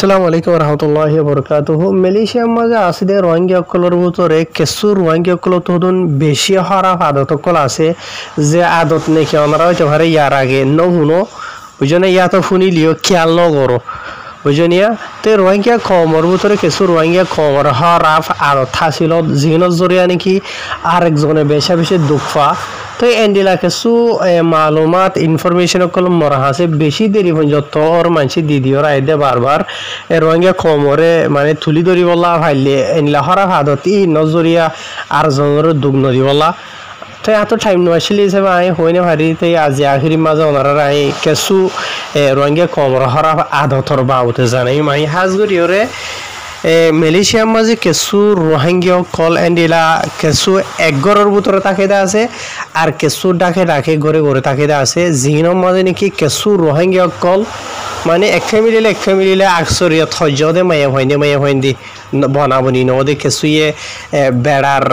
আসসালামু আলাইকুম রহমতুল্লাহি বরকাতুহু। মালয়েশিয়ার মাঝে আছে দে রোহিঙ্গা সকলের ভিতরে কিছু রোহিঙ্গা সকল তখন বেশি খারাপ আদত সকল আছে যে আদত নাকি ওনারা হইতে পারে ইয়ার আগে নহুনো বুঝনে ইয়াতো শুনিলিও খেয়াল নগরো বুঝনিয়া তো রোহিঙ্গা কমর ভিতরে কিছু রোহিঙ্গা কমর খারাপ আদত থাছিল জিনের জরিয়া নাকি আরেকজনে বেশা বেশি দুঃখা তো এন্ডিলা কিছু মালুমাত ইনফরমেশন কল মরা আছে বেশি দেরি পর্যন্ত ওর মানসি দিদিওর আইদে বারবার রোহিঙ্গা কমরে মানে তুলি ধরি বলা ভাইলে এনলা হরা হাদত ই নজরিয়া আর জনের দুগ নদী বলা তো এত টাইম নয়াছিলি হিসেবে আই হইনে ভারি তো আজি আখিরি মাঝে ওনারা আই কিছু রোহিঙ্গা কমর হরা আদতর বাউতে জানাই মাই হাজগরিওরে মালয়েশিয়ার মাঝে কিছু রোহিঙ্গা কল এন্ডিলা কিছু এক ঘরের ভিতরে তাকিদা আছে আর কিছু ডাকে ডাকে ঘরে ঘরে তাকিদা আছে জিনের মাঝে নাকি কিছু রোহিঙ্গা কল মানে এক ফ্যামিলিলে আকসরিয়ত হজ্জদে মায়া হইনি বনাবনি নদে কিছুয়ে বেড়ার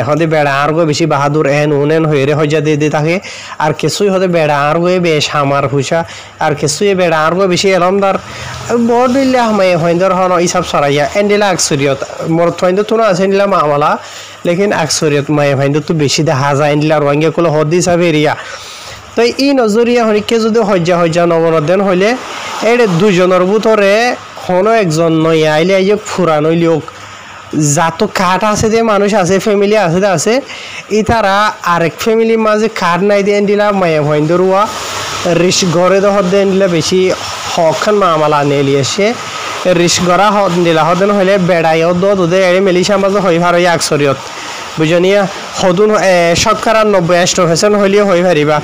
হদে বেড়া আর গো বেশি বাহাদুর এন উনেন হইরে হজ্জা দিয়ে থাকে আর কিছুই হদে বেড়া আর গো বেশ হামার হুসা আর কিছুয়ে বেড়া আর গো বেশি এলমদার বড় দিল্লা মায়া হইন্দর হন ইসাব সরাইয়া এন্ডিলা আকসরিয়ত মোর থইন্দ তুনা আছে এন্ডিলা মামলা লেকিন আকসরিয়ত মায়া হইন্দ তো বেশি দেখা যায় এন্ডিলা রোহিঙ্গা কল হদ হিসাবে এরিয়া তো এই নজরিয়া হরিকে যদি হজ্জা নবনদেন হইলে এর দুজনের ভিতরে কোনো একজন নয় আইলে এই যে ফুরানো লোক যাতো কাঠ আছে যে মানুষ আছে ফ্যামিলি আছে ই তারা আরেক ফ্যামিলির মাঝে কাঠ নাই দিয়ে দিলা মায়া ভয়ন্দরুয়া রিস ঘরে দহর দেন দিলা বেশি হকান মামালা নেলি এসে রিস গড়া হদ দিলা হদেন হইলে বেড়াইও দে এড়ে মালয়েশিয়ার মাঝে হই ভার আকসরিয়ত বুঝনিয়া সদুন শতকরা 90% হইলেও হয়ে পারিবা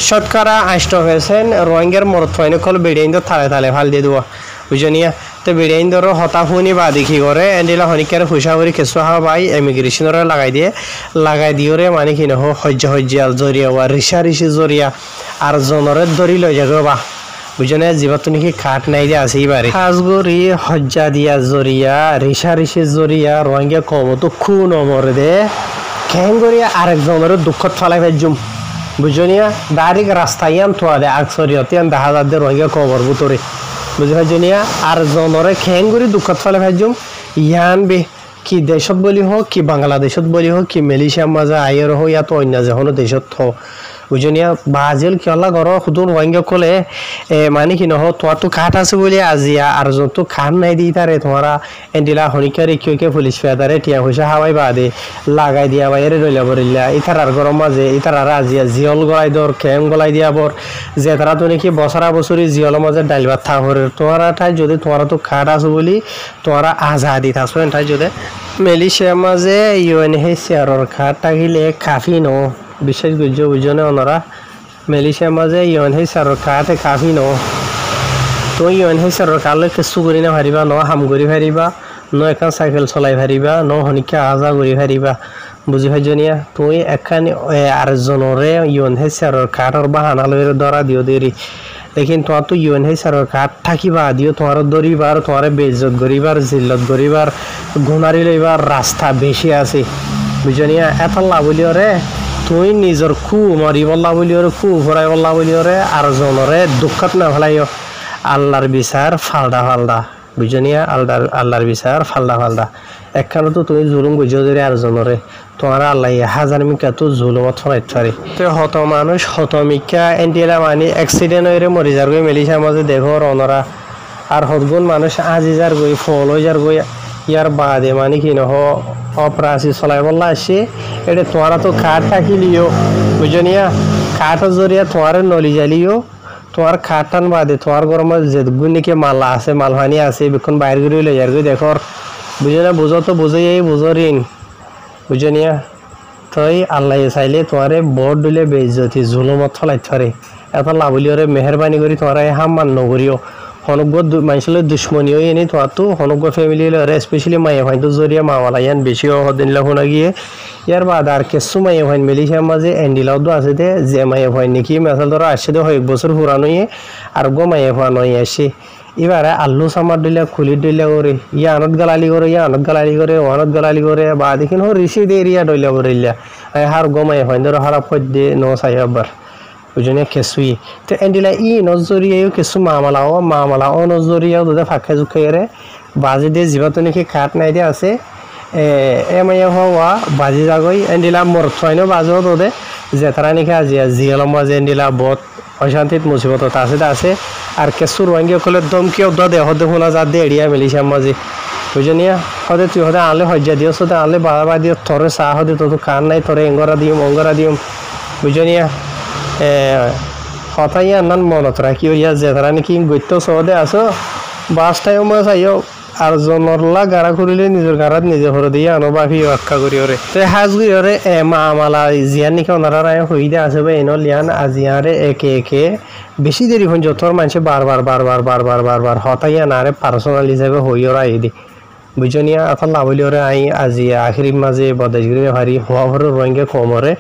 শতকরা 80% রোহিঙ্গার মরত ফাইনে কল বেড়াইন্দ থালে ভাল দিয়ে দেওয়া বুঝনিয়া তো বেড়াইন্দর হতাশুনি বা দেখি করে এন্ডিলা হনিকার ফুসা করে কেঁচু হাওয়া পাই ইমিগ্রেশনের লাগাই দিওরে মানে কি নহ হজ্জা জরিয়া বা ঋষি জরিয়া আর জনরে ধরি লই যাবে বা বুঝনে জীবত নাকি কাঠ নাই দিয়ে আছে এবারে হাজগরি হজ্জা দিয়া জরিয়া ঋষি জরিয়া রোহিঙ্গা কমতো খুন মরে দে খেঙ্গরিয়া আরেকজনের দুঃখত ফেলাই ফেজুম বুঝনিয়া ডাইরেক্ট রাস্তায় আন থোয়া দে আকসরিয়তে আন দেখা যাচ্ছে রোহিঙ্গা কবর ভিতরে বুঝে ফেজনিয়া আর জনরে খেঙ্গরি দুঃখত ফেলাই ফেজুম ইয়ান বে কি দেশত বলি হোক কি বাংলাদেশত বলি হোক কি মালয়েশিয়ার মাঝে আয়ের হোক ইয়াত অন্য যে কোনো দেশত হোক বুঝনিয়া বাজেল কিয়লা ঘর সুদূর রোহিঙ্গা কলে মানে কি নহ তোমার তো কাঠ আছে বলে আজিয়া আর যত কাঠ নাই দি তারে তোমারা এন্ডিলা হনিকারে কিয়কে পুলিশ ফেদারে টিয়া পয়সা হাওয়াই বাদে লাগাই দিয়া বাইরে রইলা বরিল্লা ইতারার গরম মাঝে ইতারারা আজিয়া জিয়ল গলাই দর খেম গলাই দিয়া বর যে তারা তো নাকি বছরি জিয়লের মাঝে ডাইল ভাত থাকরে তোমারা ঠাই যদি তোমারা তো কাঠ আছে বলি তোমারা আজাদি থাকছো ঠাই যদি মালয়েশিয়ার মাঝে UNHCRর কাঠ থাকিলে কাফি ন বিশেষ গুজ্জ বুঝনে ওনারা মালয়েশিয়ার মাঝে UNHCRর কাঠে কাফি ন তো UNHCRর কালে কিছু করি না পারিবা ন হাম করি পারিবা ন এখন সাইকেল চলাই পারিবা ন হনিকে আজা করি পারিবা বুঝি ভাইজনিয়া তুই এখানে আরেকজনরে UNHCRর কাঠর বাহানা লই ধরা দিও দেরি লেকিন তোমার তো UNHCRর কাঠ থাকিবা দিও তোমার ধরিবার তোমার বেইজ্জত করিবার জিল্লত করিবার গুণারি লইবার রাস্তা বেশি আছে বুঝনিয়া এত লাভ বলিওরে তুই নিজর মারি বল্লা বলিওরে ভরাই বল্লা বলিওরে আর জনরে দুঃখত না ফেলাইও আল্লাহর বিচার ফালদা বুঝনিয়া আল্লাহর বিচার ফালদা একখানে তো তুমি জুলুম বুঝো ধরে আর জনরে তোমার আল্লাহ হাজার মিকা তো জুলুমত ফরাইত পারি তো হত মানুষ হত মিকা এন্ডিলা মানে অ্যাক্সিডেন্ট হয়ে মরি যার গই মালয়েশিয়ার মাঝে দেখো রনরা আর হতগুণ মানুষ আজি যার গই ফল হয়ে যার গই ইয়ার বাদে মানে কি নহ অপরাশি চলাই বললা আসে এটা তোমারা তো কাঠ থাকিলিও বুঝনিয়া কাঠের জরিয়া তোমার নলি জালিও তোমার খাটান বাদে তোমার গরমে যেগুন নাকি মালা আছে মালহানি আছে বেক্ষণ বাইর করে লই যার গই দেখর বুঝে বুঝো তো বুঝে এই বুঝো ঋণ বুঝনিয়া তই আল্লাহ চাইলে তোমারে বড় দিলে বেইজ্জতি জুলুমত ফলাইতে পারে এত লাভলিওরে মেহরবানি করে তোমার হাম মান নগরিও হনগ্য মানুষের দুশ্মনী হয়ে এনে তোমার তো হনগ্য ফ্যামিলি স্পেশালি মাইয়া ভাইন তো জরিয়া মামালা ইয়ান বেশি হদিনলা শোনা গিয়ে ইয়ার বাদ আর কিছু মাইয়া ভাইন মালয়েশিয়ার মাঝে এন্ডিলাও আছে দে যে মাইয়া ভাইন নাকি মেসাল ধরো আসছে দে এক বছর পুরানো আর গো মাইয়া ভাই নয় আসে এবারে আল্লু সামার দিলে খুলি দিলে করে ইয়া আনত গালালি করে ওয়ানত গালালি করে বা দেখিন রিসি দে এরিয়া ডইলা বরিল্লা হার গো মাইয়া ভাইন ধরো হারা ফদ দে ন চাই আবার বুঝনি কেসুই তো এন্ডিলা ই নজরিয়াও কেসু মামালা ও নজরিয়াও দুটা ফাঁকা জুখাইরে বাজি দিয়ে জীবাতো নাকি কাঠ নাই দিয়ে আছে এমাইয়া হওয়া বাজি যাগই এন্ডিলা মরথাইনো বাজো দে যে তারা নাকি আজিয়া জিয়ালম মাঝে এন্ডিলা বত অশান্তিত মুসিবত আছে আর কেসুর ওয়াঙ্গি কলে দমকিও দে হদে হোনা যা দে এড়িয়া মিলিশাম মাঝে বুঝনিয়া হদে তুই হদে আনলে হজ্জা দিও সদে আনলে বাবা দিও তোরে চা হদে তো কান নাই তোরে এঙ্গরা দিম বুঝনিয়া হতাইয়া নান মনত রাখি ইয়া যে তারা নাকি গত্য সহদে আছো বাসটাইও মাছ আইও আর জনরলা গাড়া করিলে নিজের গাড়াত নিজে ঘরে দিয়ে আনো বাফি আক্কা করি ওরে তো হাজ গুই ওরে মামালা জিয়ান নাকি ওনারা রায় হইদে আছে বা এনো লিয়ান আজিয়ারে একে বেশি দেরি হন যতর মানুষে বারবার হতাইয়া না রে পার্সোনাল হিসাবে হই ওরা আইদি বুঝনিয়া এখন লাভলি ওরে আই আজি আখিরি মাঝে বদাজগিরি হারি হওয়া ভরে রোহিঙ্গা কমরে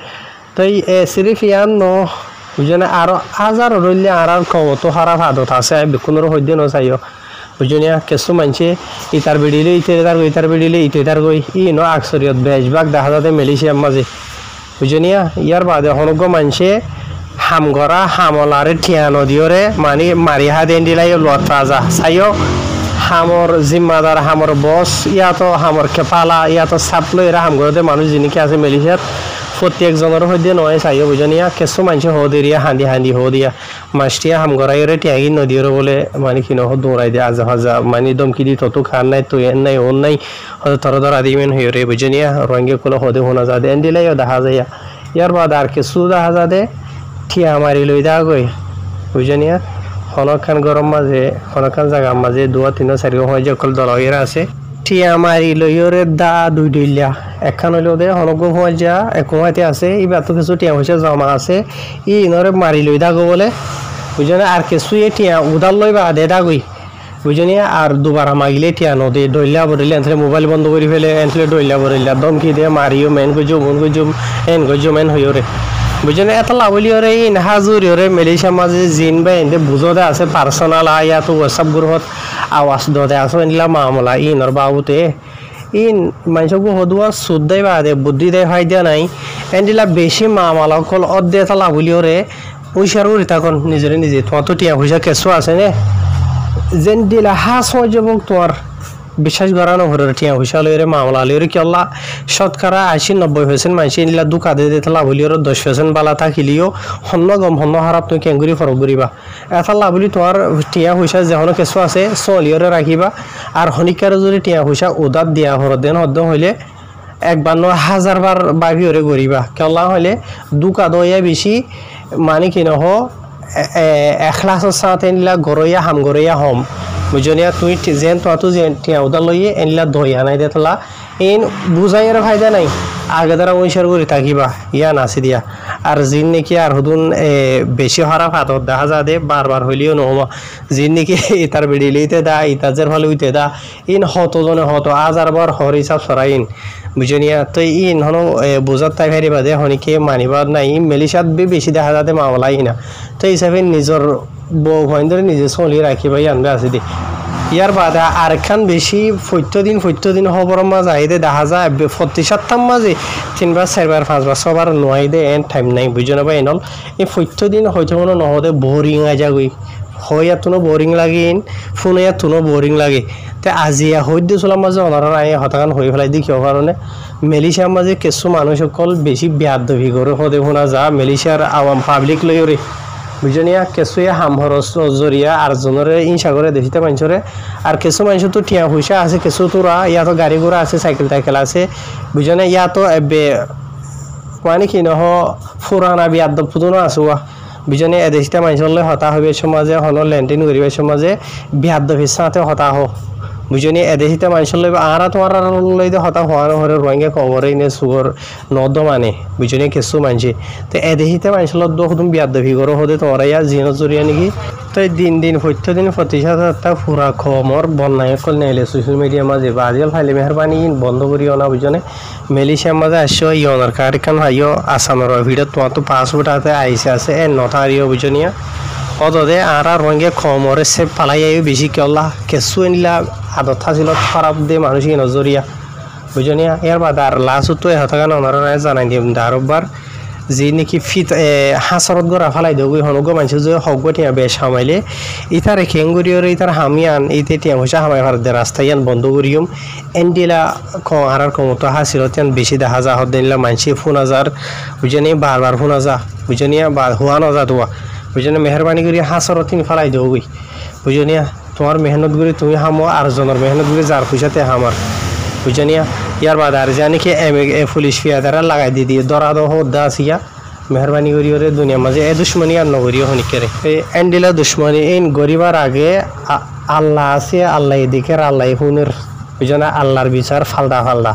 তো সিরিফ ইয়ান ন বুঝনে আরো হাজার রইলে আর কমতো খারাপ আদত আছে কোনো হইতে নচাইও বুঝনিয়া কিছু মানুষে ইটার বেড়িলে ইটার বেড়িলে ইটার গই ই ন আকসরিয়ত বেশভাগ দেখা যাতে মেলিশিয়ার মাঝে বুঝনিয়া ইয়ার বাদে হনজ্ঞ মানুষে হামগরা হামলারে ঠিয়া নদীরে মানে মারি হাত এন্ডিলাই লতা যা চাইও হামর জিম্মাদার হামর বস ইয়াতো হামর খেপালা ইয়াতো সাপ্লো এরা হামগরতে মানুষ যিনিকি আছে মেলিশিয়াত প্রত্যেকজনের সৈতে নয় চাইও বুঝনিয়া কিছু মানুষে হদিয়া হান্দি হদিয়া মাছটিয়া হামগরাইরে টিয়াগি নদীর বলে মানে কি নহ দৌড়াই দিয়ে আজা হাজা মানে দমকি দি তত খান নাই তো এন নাই ওন নাই হয়তো তরদর আদিমেন হয়ে রে বুঝনিয়া রঙে কোনো হদে হোনা যা দে এন দিলাইও দেখা যায় ইয়ার বাদ আর কিছু দেখা যা দে ঠিয়া মারি লই দা গই বুঝনিয়া হনখান গরম মাঝে হনখান জায়গার মাঝে 2-3-4 হয় যে অকল দলগেরা আছে ঠিয়া মারি লইরে দা দুই দিলা একখান হইলেও দে হনজ্ঞ হওয়া যা এক হইতে আছে এবার তো কিছু টিয়া পয়সা জমা আছে ই নরে মারি লই দাগো বলে বুঝনে আর কিছু টিয়া উদাল লই বা দে দাগই বুঝনি আর দুবার মাগিলে টিয়া নদী ডইলা বরিলে এনথলে মোবাইল বন্ধ করে ফেলে এনথলে ডইলা বরিলা দমকি দিয়ে মারিও মেন গজুম এন গজুম এন হইরে বুঝনে এত লাভলি ওরে ইন হাজুরি ওরে মেলিশা মাঝে জিন বা এনতে বুঝোদে আছে পার্সোনাল আয়া তো হোয়াটসঅ্যাপ গ্রুপত আওয়াজ দে আছে এনলা মামলা ইনর বাবুতে ইন মানুষকে হদুয়া সুদ্দাই বা দে বুদ্ধি দেয় হয় দিয়া নাই এনদিলা বেশি মামলা কল অর্ধে এটা লাভলি ওরে পয়সার উড়ি তখন নিজে তোমার তো টিয়া পয়সা কেঁচো আছে নে যেন দিলা হাস হয়ে যাব তোমার বিশ্বাস করানো হরে টিয়া পয়সা লইরে মামলা লইরে কেলা শতকরা 80-90% মানুষ এনলা দুকা দে দিতে লাভলি ওর 10% বালা থাকিলেও হন্ন হারাপ তুমি কেঙ্গুরি ফরক করিবা এটা লাভলি তোমার টিয়া পয়সা যেন কেঁচো আছে চলিয়রে রাখিবা আর হনিকার যদি টিয়া পয়সা উদাত দিয়া হরত দেন হদ্দ হইলে একবার 1000 বার বাবি ওরে করিবা কেলা হইলে দুকা দইয়া বেশি মানে কি নহ এখলাসের সাথে এনলা গরইয়া হাম গরইয়া হম বুঝনিয়া তুই যেন তো যেন টিয়া উদা লইয়ে এনলা দইয়া নাই দেতলা এন বুঝাইয়ের ফায়দা নাই আগে দ্বারা ওইসার করে থাকিবা ইয়া নাচি দিয়া আর জিন নাকি আর হুদুন বেশি খারাপ হাতত দেখা যা দে বারবার হইলেও নহবা জিন নাকি ইতার বেড়িলেইতে দা ইতাজের ফলে উইতে দা ইন হতজনে হত হাজার বার হর হিসাব সরাইন বুঝনিয়া তো ইন হন বুঝাত তাই ফারিবা দে হনিকে মানিবা নাই মেলিসাত বেশি দেখা যাতে মামলাই না তো হিসাবে নিজের বউ ভাইন্দরে নিজে চলি রাখিবাই আনবে আছে দে ইয়ার বাদে আরেকখান বেশি ফৈত্য দিন খবরের মাঝে আইদে দেখা যায় 47 মাঝে 3বার 4বার 5বার সবার নোয়াই দে এন টাইম নাই বুঝনে বা এনল এই ফৈত্য দিন হয়তো কোনো নহদে বোরিং আই যাগই হইয়া তুনো বোরিং লাগে ফোনে তুনো বোরিং লাগে তে আজিয়া হইতে চলার মাঝে অনারা আই হতাকান হয়ে ফেলাই দি কিয় কারণে মেলিশিয়ার মাঝে কিছু মানুষ সকল বেশি বেয়াদবি করে হদে শোনা যা মেলিশিয়ার আওয়াম পাবলিক লই রে বুঝনিয়া কেঁচুয়ে হামহরস জরিয়া আর জনরে ইনসা করে দেখিতে মানুষরে আর কিছু মানুষ তো টিয়া পয়সা আছে কিছু তোরা ইয়াতো গাড়ি ঘোড়া আছে সাইকেল আছে বুঝনে ইয়াতো মানে কি নহ ফুরানা বিয়াদ পুদনো আছোয়া বুঝনে এদেশিতে মানুষলে হতা হইবে সমাজে হন লেনদেন করিবে সমাজে বিয়াদবির সাথে হতা হোক বুঝনি এদেশিতে মানুষের লইবে আরা তোমার লইতে হতা হওয়ার হরে রোহিঙ্গা কবরে নে সুগর নদ মানে বুঝনি কিছু মানুষে তো এদেশিতে মানুষের দুম বিয়াদবি করো হতে তোমার ইয়া জিন জরিয়া নাকি তো দিন প্রত্যেকদিন প্রতিশত ফুরা খবর বন্যায় কল নাইলে সোশ্যাল মিডিয়ার মাঝে বা আজিকাল ফাইলে মেহরবানি বন্ধ করিও না বুঝনে মেলিশিয়ার মাঝে আসছো ইয়নার কার্ড খান ভাইও আসামের ভিডিও তোমার তো পাসপোর্ট আছে আইসে আছে নথারিও বুঝনিয়া অদে আরা রঙে খমরে সে পালাই বেশি কেলা কেঁচু এনিলা আদত ছিল খারাপ দিয়ে মানুষ নজরিয়া বুঝনিয়া এর বাদ আর লাস্ট তো হতাকান ওনারা জানাই দিম আরববার যে নাকি ফিত হাসরত গড়া ফালাই দেব হনুগ মানুষ যে হক টিয়া বেশ হামাইলে ইতারে খেঙ্গুরিয়র ইতার হামিয়ান ইতে টিয়া পয়সা হামাই ভারতের রাস্তায়ান বন্ধ করিয়ম এন্ডিলা আর ক্ষমতা হাসিল তিয়ান বেশি দেখা যা হদ দিনলা মানুষে ফোন হাজার বুঝানি বারবার ফোন হাজা বুঝানিয়া বা হুয়া নজা দোয়া বুঝানি মেহরবানি করি হাসরত তিন ফালাই দেব গই বুঝানিয়া তোমার মেহনত করে তুমি হামো আর জনের মেহনত করে যার পয়সাতে হামার বুঝানিয়া ইয়ার বাদ আর জানি কি পুলিশ ফিয়াদারা লাগাই দিয়ে দরা দহ দা আসিয়া মেহরবানি করি ওরে দুনিয়া মাঝে এ দুশ্মনী আর নগরীয় হনিকেরে এই এন্ডিলা দুশ্মনী এই গরিবার আগে আল্লাহ আছে আল্লাহ এদিকের আল্লাহ হুনের বুঝানা আল্লাহর বিচার ফালদা ফালদা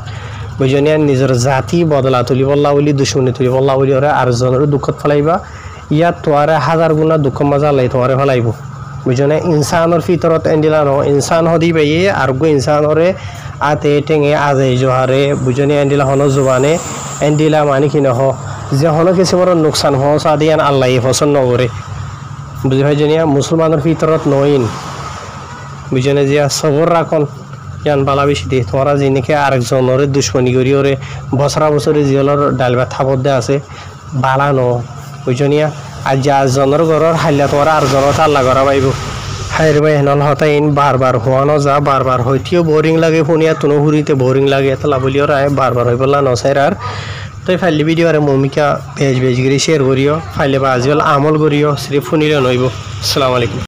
বুঝানিয়া নিজের জাতি বদলা তুলি বললা বলি দুশ্মনী তুলি বললা বলি ওরে আর জনের দুঃখত ফেলাইবা ইয়াত তোয়ারে হাজার গুণা দুঃখ মজা আল্লাহ তোয়ারে ফেলাইব বুঝনে ইনসানোর ভিতরত এন্ডিলা ন ইনসান হদি পাইয়ে আর গো ইনসানরে আতে টেঙে আজে জোহারে বুঝনি এন্ডিলা হন জোবানে এন্ডিলা মানে কি নহ যে হন কিছু বড় নোকসান হ সাদিয়ান আল্লাহ ফসন নগরে বুঝি ভাই জনিয়া মুসলমানের ভিতরত নইন বুঝনে যে সবর রাখন ইয়ান বালা বেশি দিয়ে তোমরা যে নাকি আরেকজনের দুশ্মনী করি ওরে বছরা বছরে জিয়লর ডালবা থাপত দে আছে বালা ন বুঝনিয়া আর যে জনের ঘরের হাইলা তোমরা আর জনত আল্লাহ করা পাইব হাইর ভাই হেনল হতাইন বারবার হওয়ানো যা বারবার হইতেও বোরিং লাগে ফোনিয়া তুনো হুরিতে বোরিং লাগে এত লাভলিও রায় বারবার হয়ে বললা নসাইর আর তই ফাইলি ভিডিও আর মমিকা পেজ বেজ করে শেয়ার করিও ফাইলে বা আজকাল আমল করিও সিরিফ শুনিলে নইব আসসালামু আলাইকুম।